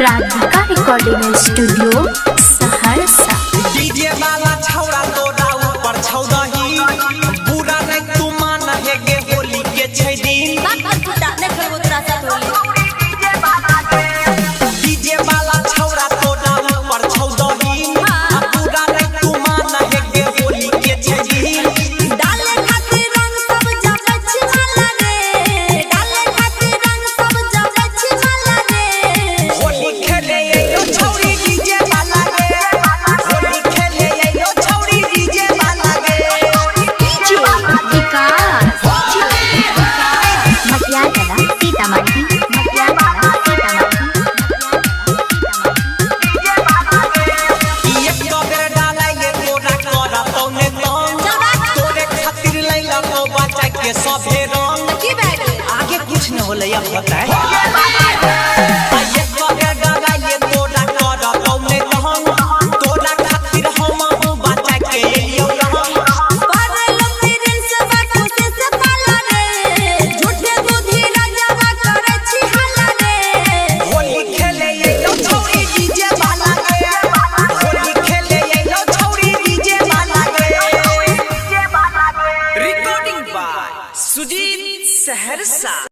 Recording studio Saharsa. DJ वाला छौड़ा तोरा ऊपर छौदही पूरा नहीं तू मान है गे होली के छै दिन डीजे वाला छौड़ा तोरा ऊपर छौदही पूरा नहीं तू मान है गे होली के छै दिन डाले खातिर रंग सब जब छिला रे डाले खातिर रंग सब जब छिला रे होली खेले यो छौड़ी डीजे वाला गे होली खेले यो छौड़ी डीजे वाला गे विकास मटिया कला सीतामढ़ी सभे रंग की बैग आगे कुछ न होले अब होता है ये कबे गगाइए तोरा कर तौने रहंग तोरा खातिर हम बचा के एलियो रहंग पर लोग से बात से पाला रे झूठे दूधी राजा करे छी हाला रे होली खेले यो छौड़ी डीजे वाला गे होली खेले यो छौड़ी डीजे वाला गे रिकॉर्डिंग बाय सुजीत सहरसा।